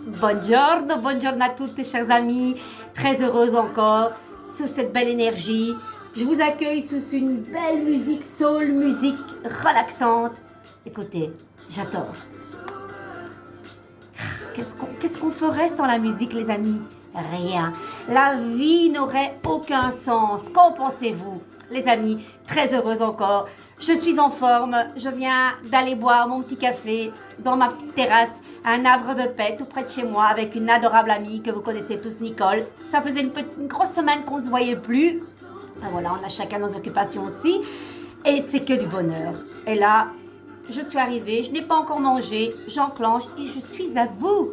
Buongiorno, buongiorno à toutes, chers amis. Très heureuse encore sous cette belle énergie. Je vous accueille sous une belle musique soul, musique relaxante. Écoutez, j'adore. Qu'est-ce qu'on ferait sans la musique, les amis? Rien. La vie n'aurait aucun sens. Qu'en pensez-vous, les amis? Très heureuse encore. Je suis en forme. Je viens d'aller boire mon petit café dans ma petite terrasse, un havre de paix tout près de chez moi avec une adorable amie que vous connaissez tous, Nicole. Ça faisait une grosse semaine qu'on ne se voyait plus. Ben voilà, on a chacun nos occupations aussi. Et c'est que du bonheur. Et là, je suis arrivée, je n'ai pas encore mangé, j'enclenche et je suis à vous.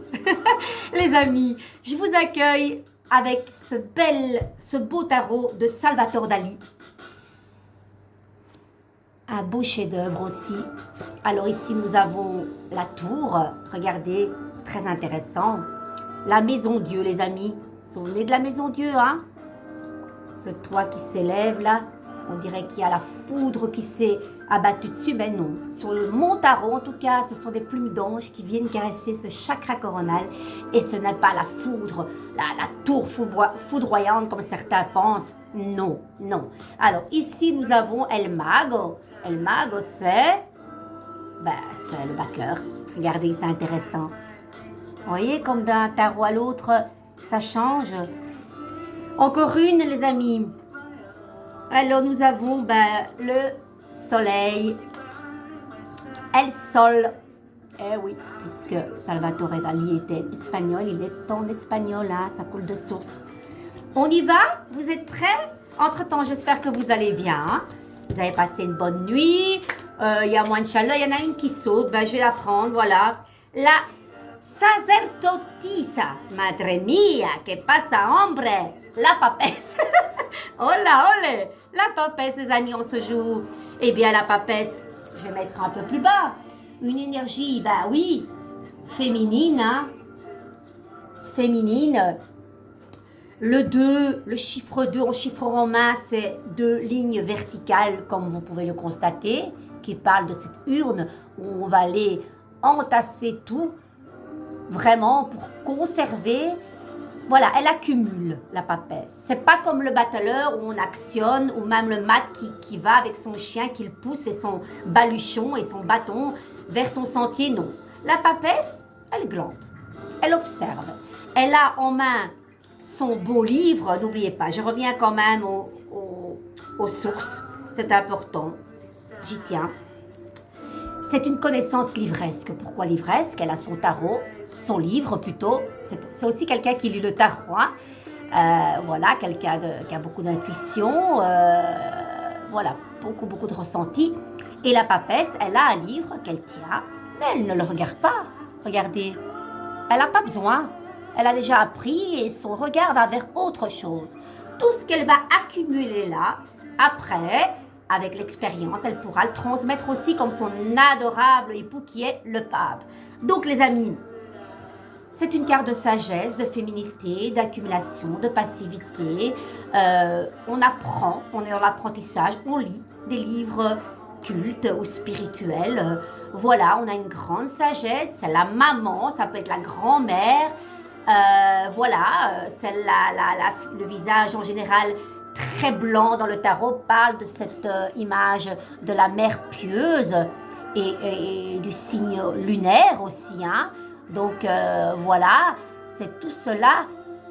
Les amis, je vous accueille avec ce beau tarot de Salvatore Dali. Un beau chef-d'œuvre aussi. Alors ici, nous avons la tour. Regardez, très intéressant. La maison Dieu, les amis. Souvenez de la maison Dieu, hein? Ce toit qui s'élève là. On dirait qu'il y a la foudre qui s'est abattue dessus, mais non. Sur le mont Tarot, en tout cas, ce sont des plumes d'ange qui viennent caresser ce chakra coronal. Et ce n'est pas la foudre, la tour foudroyante comme certains pensent. Non, non. Alors, ici, nous avons El Mago. El Mago, c'est le battleur. Regardez, c'est intéressant. Vous voyez, comme d'un tarot à l'autre, ça change. Encore une, les amis. Alors, nous avons le soleil. El Sol. Eh oui, puisque Salvatore Dali était espagnol, il est en espagnol, hein, ça coule de source. On y va? Vous êtes prêts? Entre-temps, j'espère que vous allez bien. Hein? Vous avez passé une bonne nuit. Il y a moins de chaleur. Il y en a une qui saute. Je vais la prendre. Voilà. La sacerdotisa. Madre mia, que pasa, hombre? La papesse. Hola, olé. La papesse, les amis, on se joue. Eh bien, la papesse, je vais mettre un peu plus bas. Une énergie, oui, féminine. Hein? Féminine. Le 2, le chiffre 2 en chiffre romain, c'est 2 lignes verticales, comme vous pouvez le constater, qui parlent de cette urne où on va aller entasser tout, vraiment pour conserver. Voilà, elle accumule la papesse. C'est pas comme le battleur où on actionne, ou même le mat qui va avec son chien, qu'il pousse et son baluchon et son bâton vers son sentier. Non. La papesse, elle glande, elle observe. Elle a en main son beau livre, n'oubliez pas, je reviens quand même aux sources, c'est important, j'y tiens. C'est une connaissance livresque. Pourquoi livresque? Elle a son tarot, son livre plutôt, c'est aussi quelqu'un qui lit le tarot, hein? Voilà, quelqu'un qui a beaucoup d'intuition, voilà, beaucoup de ressenti. Et la papesse, elle a un livre qu'elle tient, mais elle ne le regarde pas, regardez, elle n'a pas besoin. Elle a déjà appris et son regard va vers autre chose. Tout ce qu'elle va accumuler là, après, avec l'expérience, elle pourra le transmettre aussi comme son adorable époux qui est le pape. Donc les amis, c'est une carte de sagesse, de féminité, d'accumulation, de passivité. On apprend, on est dans l'apprentissage, on lit des livres cultes ou spirituels. Voilà, on a une grande sagesse, c'est la maman, ça peut être la grand-mère. Voilà, le visage en général très blanc dans le tarot parle de cette image de la mère pieuse et du signe lunaire aussi. Hein. Donc voilà, c'est tout cela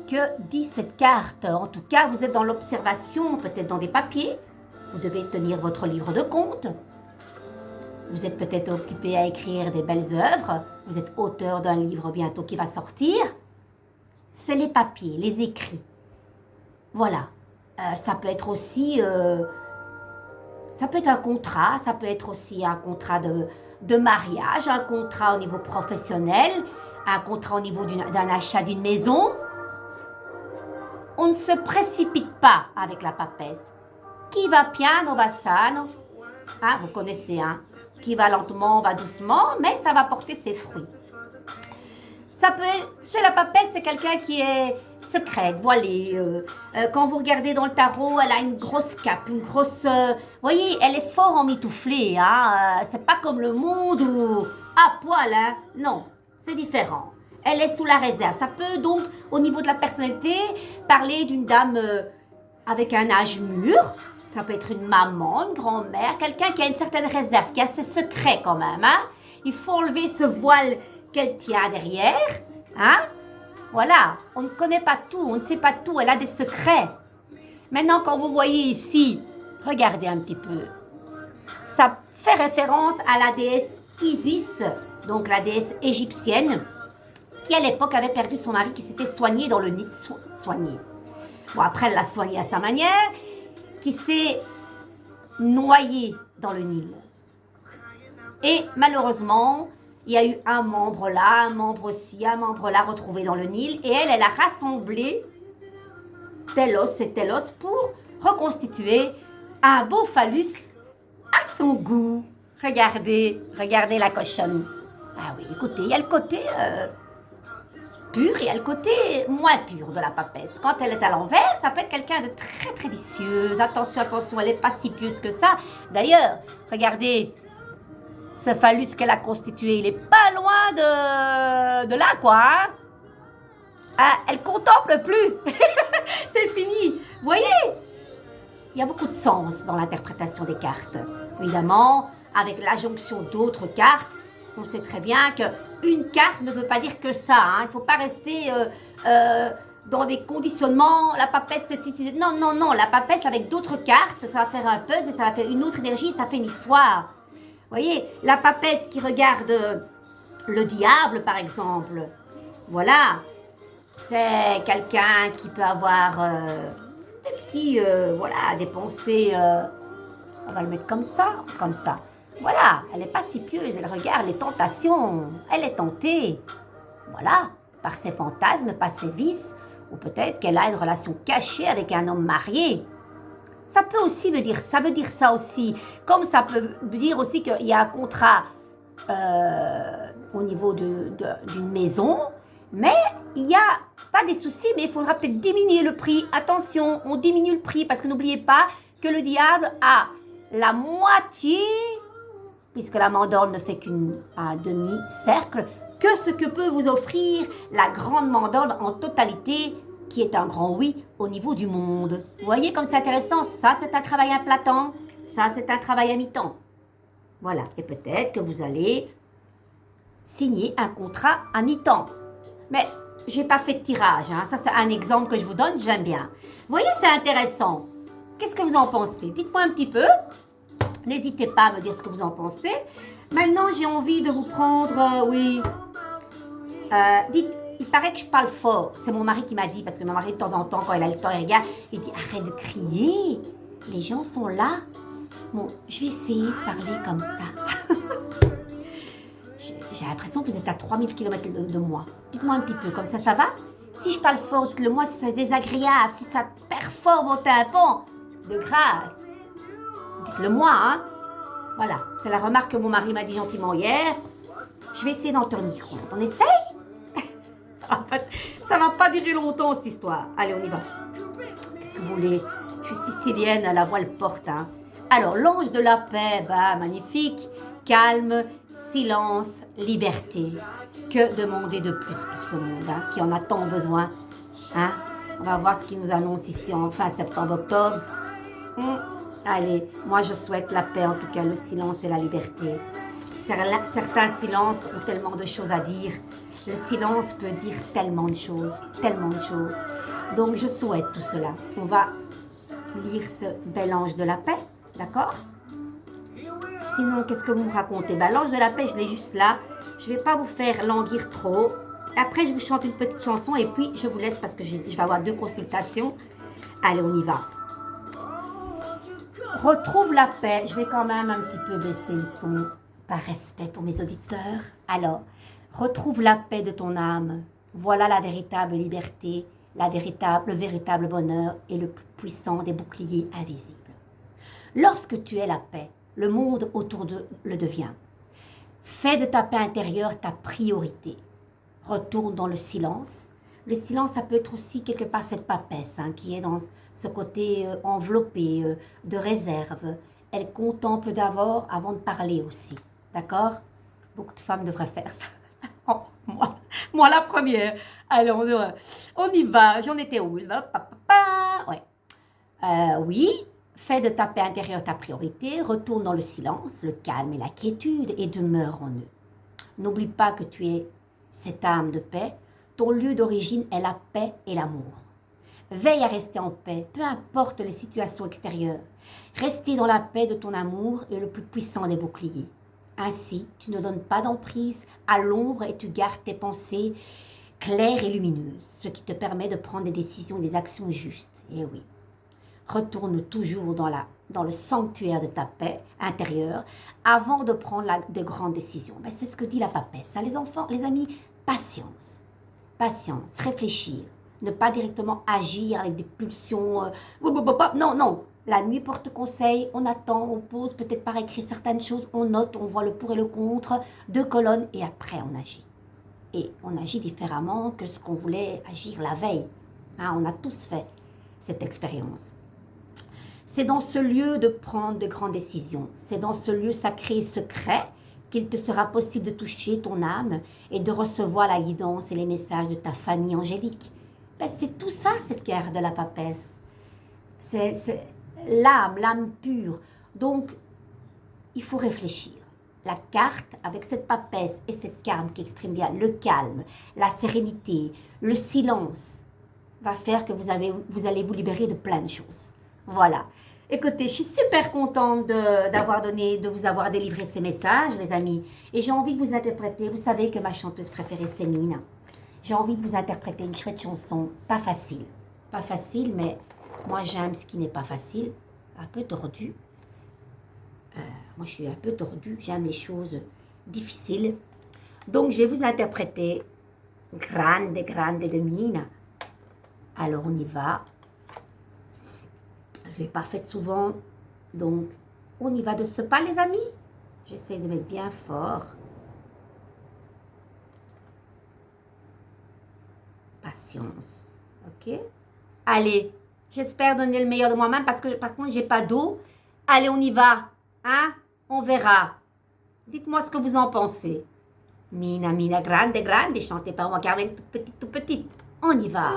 que dit cette carte. En tout cas, vous êtes dans l'observation, peut-être dans des papiers. Vous devez tenir votre livre de compte. Vous êtes peut-être occupé à écrire des belles œuvres. Vous êtes auteur d'un livre bientôt qui va sortir. C'est les papiers, les écrits. Voilà. Ça peut être aussi... ça peut être un contrat, ça peut être aussi un contrat de mariage, un contrat au niveau professionnel, un contrat au niveau d'un achat d'une maison. On ne se précipite pas avec la papesse. Qui va piano va sano. Hein, vous connaissez, hein? Qui va lentement va doucement, mais ça va porter ses fruits. Ça peut être, chez la papesse, c'est quelqu'un qui est secrète, voilée. Quand vous regardez dans le tarot, elle a une grosse cape, une grosse... vous voyez, elle est fort emmitouflée. Hein, c'est pas comme le monde où... à poil, hein. Non, c'est différent. Elle est sous la réserve. Ça peut donc, au niveau de la personnalité, parler d'une dame avec un âge mûr. Ça peut être une maman, une grand-mère, quelqu'un qui a une certaine réserve, qui a ses secrets quand même. Hein? Il faut enlever ce voile qu'elle tient derrière. Hein? Voilà, on ne connaît pas tout, on ne sait pas tout, elle a des secrets. Maintenant, quand vous voyez ici, regardez un petit peu. Ça fait référence à la déesse Isis, donc la déesse égyptienne, qui à l'époque avait perdu son mari qui s'était soigné dans le Nil. Soigné. Bon, après, elle l'a soigné à sa manière, qui s'est noyé dans le Nil. Et malheureusement, il y a eu un membre là, un membre ci, un membre là retrouvé dans le Nil. Et elle a rassemblé tel os et tel os pour reconstituer un beau phallus à son goût. Regardez, regardez la cochonne. Ah oui, écoutez, il y a le côté pur et il y a le côté moins pur de la papesse. Quand elle est à l'envers, ça peut être quelqu'un de très très vicieuse. Attention, attention, elle n'est pas si pieuse que ça. D'ailleurs, regardez, ce phallus qu'elle a constitué, il est pas loin de là, quoi. Hein? Ah, elle contemple plus. C'est fini. Vous voyez? Il y a beaucoup de sens dans l'interprétation des cartes. Évidemment, avec la jonction d'autres cartes, on sait très bien qu'une carte ne veut pas dire que ça. Hein. Il ne faut pas rester dans des conditionnements. La papesse, c'est si. Non, non, non. La papesse, avec d'autres cartes, ça va faire un puzzle et ça va faire une autre énergie, ça fait une histoire. Vous voyez, la papesse qui regarde le diable, par exemple, voilà, c'est quelqu'un qui peut avoir des petits, voilà, des pensées, on va le mettre comme ça, comme ça. Voilà, elle n'est pas si pieuse, elle regarde les tentations, elle est tentée, voilà, par ses fantasmes, par ses vices, ou peut-être qu'elle a une relation cachée avec un homme marié. Ça peut aussi dire, ça veut dire ça aussi, comme ça peut dire aussi qu'il y a un contrat au niveau d'une maison, mais il n'y a pas des soucis, mais il faudra peut-être diminuer le prix. Attention, on diminue le prix parce que n'oubliez pas que le diable a la moitié, puisque la mandorle ne fait qu'un demi-cercle, que ce que peut vous offrir la grande mandorle en totalité, qui est un grand oui au niveau du monde. Vous voyez comme c'est intéressant, ça c'est un travail à plein temps, ça c'est un travail à mi-temps. Voilà, et peut-être que vous allez signer un contrat à mi-temps. Mais j'ai pas fait de tirage, hein. Ça c'est un exemple que je vous donne, j'aime bien. Vous voyez, c'est intéressant. Qu'est-ce que vous en pensez? Dites-moi un petit peu. N'hésitez pas à me dire ce que vous en pensez. Maintenant, j'ai envie de vous prendre, oui. Dites, il paraît que je parle fort. C'est mon mari qui m'a dit, parce que mon mari, de temps en temps, quand il a le temps, il regarde, il dit, arrête de crier. Les gens sont là. Bon, je vais essayer de parler comme ça. J'ai l'impression que vous êtes à 3000 km de moi. Dites-moi un petit peu, comme ça va? Si je parle fort, dites-le moi, si c'est désagréable, si ça perfore vos tympans, de grâce. Dites-le moi, hein. Voilà, c'est la remarque que mon mari m'a dit gentiment hier. Je vais essayer d'en tenir compte. On essaye? Ça va pas durer longtemps, cette histoire. Allez, on y va. Qu'est-ce que vous voulez? Je suis sicilienne, la voile porte, hein. Alors, l'ange de la paix, bah, magnifique. Calme, silence, liberté. Que demander de plus pour ce monde, hein, qui en a tant besoin, hein? On va voir ce qu'il nous annonce ici en fin septembre-octobre. Allez, moi je souhaite la paix, en tout cas le silence et la liberté. Certains silences ont tellement de choses à dire. Le silence peut dire tellement de choses, tellement de choses. Donc je souhaite tout cela. On va lire ce bel ange de la paix, d'accord? Sinon, qu'est-ce que vous me racontez? Ben, l'ange de la paix, je l'ai juste là. Je ne vais pas vous faire languir trop. Après, je vous chante une petite chanson et puis je vous laisse parce que je vais avoir 2 consultations. Allez, on y va. Retrouve la paix. Je vais quand même un petit peu baisser le son par respect pour mes auditeurs. Alors, retrouve la paix de ton âme. Voilà la véritable liberté, le véritable bonheur et le plus puissant des boucliers invisibles. Lorsque tu es la paix, le monde autour de le devient. Fais de ta paix intérieure ta priorité. Retourne dans le silence. Le silence, ça peut être aussi quelque part cette papesse, hein, qui est dans ce côté enveloppé, de réserve. Elle contemple d'abord avant de parler aussi. D'accord? Beaucoup de femmes devraient faire ça. Oh, moi la première. Allez, on y va. J'en étais où? Ouais. Oui, fais de ta paix intérieure ta priorité, retourne dans le silence, le calme et la quiétude et demeure en eux. N'oublie pas que tu es cette âme de paix. Ton lieu d'origine est la paix et l'amour. Veille à rester en paix, peu importe les situations extérieures. Rester dans la paix de ton amour est le plus puissant des boucliers. Ainsi, tu ne donnes pas d'emprise à l'ombre et tu gardes tes pensées claires et lumineuses, ce qui te permet de prendre des décisions et des actions justes. Et oui, retourne toujours dans le sanctuaire de ta paix intérieure avant de prendre de grandes décisions. Ben, c'est ce que dit la papesse. Ça, les enfants, les amis, patience. Patience, réfléchir. Ne pas directement agir avec des pulsions. Non, non. La nuit porte conseil, on attend, on pose peut-être par écrit certaines choses, on note, on voit le pour et le contre, 2 colonnes et après on agit. Et on agit différemment que ce qu'on voulait agir la veille. Hein, on a tous fait cette expérience. C'est dans ce lieu de prendre de grandes décisions. C'est dans ce lieu sacré et secret qu'il te sera possible de toucher ton âme et de recevoir la guidance et les messages de ta famille angélique. Ben, c'est tout ça, cette guerre de la papesse. C'est l'âme pure. Donc, il faut réfléchir. La carte, avec cette papesse et cette carte qui exprime bien le calme, la sérénité, le silence, va faire que vous allez vous libérer de plein de choses. Voilà. Écoutez, je suis super contente de vous avoir délivré ces messages, les amis. Et j'ai envie de vous interpréter. Vous savez que ma chanteuse préférée, c'est Mina. J'ai envie de vous interpréter une chouette chanson, pas facile. Pas facile, mais moi j'aime ce qui n'est pas facile. Un peu tordu. Moi je suis un peu tordu, j'aime les choses difficiles. Donc je vais vous interpréter Grande, Grande de Mina. Alors on y va. Je ne l'ai pas fait souvent, donc on y va de ce pas, les amis. J'essaie de mettre bien fort. Patience, ok? Allez, j'espère donner le meilleur de moi-même parce que par contre, j'ai pas d'eau. Allez, on y va, hein? On verra. Dites-moi ce que vous en pensez. Mina, Mina, grande, grande, chantez par moi, Carmen, toute petite, toute petite. On y va.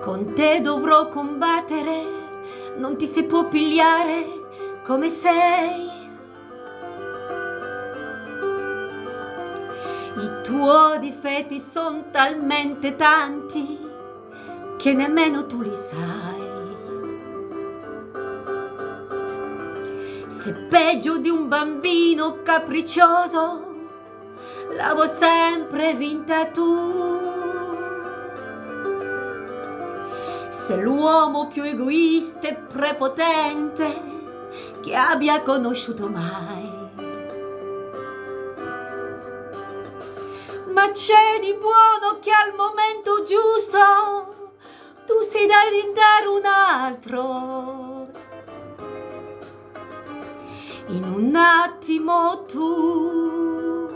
Con te dovrò combattere, non ti si può pigliare come sei. I tuoi difetti sono talmente tanti che nemmeno tu li sai. Sei peggio di un bambino capriccioso, l'avevo sempre vinta tu. Sei l'uomo più egoista e prepotente che abbia conosciuto mai. Ma c'è di buono che al momento giusto tu sei da diventare un altro. In un attimo tu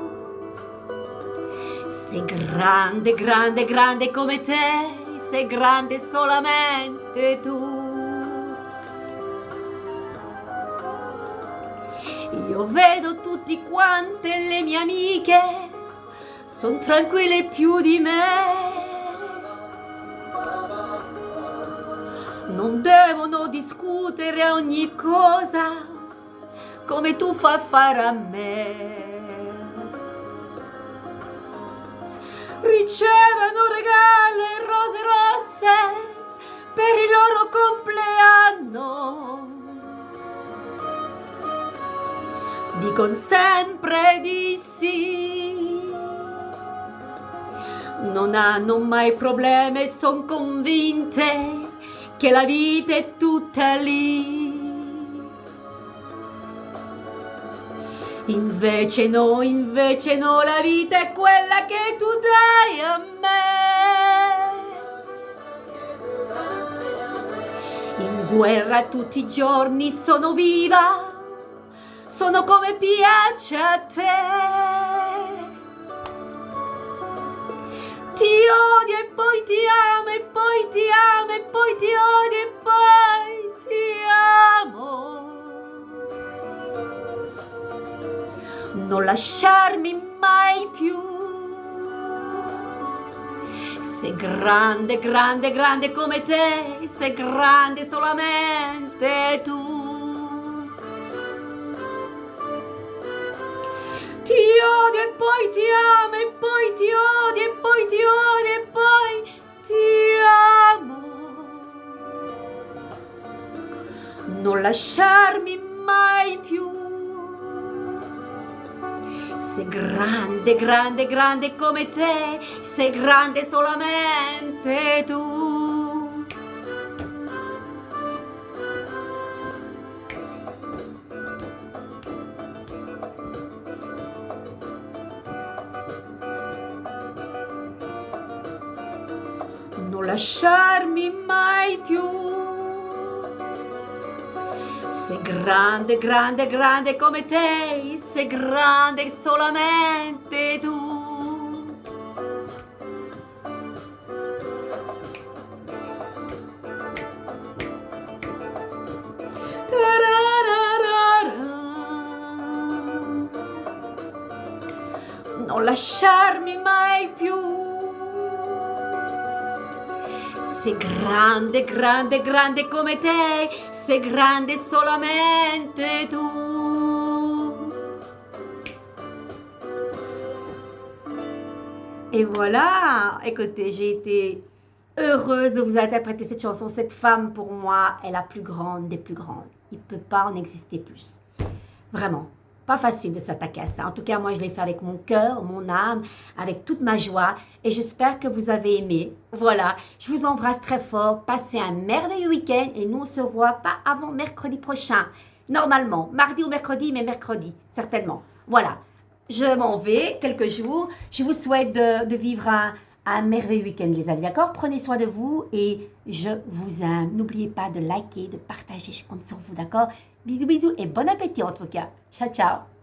sei grande, grande, grande come te. Sei grande solamente tu. Io vedo tutti quante le mie amiche, son tranquille più di me. Non devono discutere ogni cosa come tu fai fare a me. Ricevono regali e rose rosse per il loro compleanno. Dicono sempre di sì. Non hanno mai problemi e son convinte che la vita è tutta lì. Invece no, la vita è quella che tu dai a me. In guerra tutti i giorni sono viva, sono come piace a te. Ti odio ti amo e poi ti amo e poi ti odio e poi ti amo. Non lasciarmi mai più. Sei grande, grande, grande come te, sei grande solamente tu. Ti odio e poi ti amo e poi ti odio e poi ti odio e poi ti amo. Non lasciarmi mai più. Sei grande, grande, grande come te, sei grande solamente tu. Non lasciarmi mai più. Sei grande, grande, grande come te, sei grande solamente tu. Non lasciarmi mai più. Sei grande, grande, grande come te, sei grande solamente tu. Et voilà, écoutez, j'ai été heureuse de vous interpréter cette chanson. Cette femme, pour moi, est la plus grande des plus grandes. Il ne peut pas en exister plus. Vraiment. Pas facile de s'attaquer à ça. En tout cas, moi, je l'ai fait avec mon cœur, mon âme, avec toute ma joie. Et j'espère que vous avez aimé. Voilà. Je vous embrasse très fort. Passez un merveilleux week-end. Et nous, on se voit pas avant mercredi prochain. Normalement. Mardi ou mercredi, mais mercredi. Certainement. Voilà. Je m'en vais quelques jours. Je vous souhaite de vivre un merveilleux week-end, les amis. D'accord? Prenez soin de vous. Et je vous aime. N'oubliez pas de liker, de partager. Je compte sur vous. D'accord? Bisous, bisous et bon appétit en tout cas. Ciao, ciao.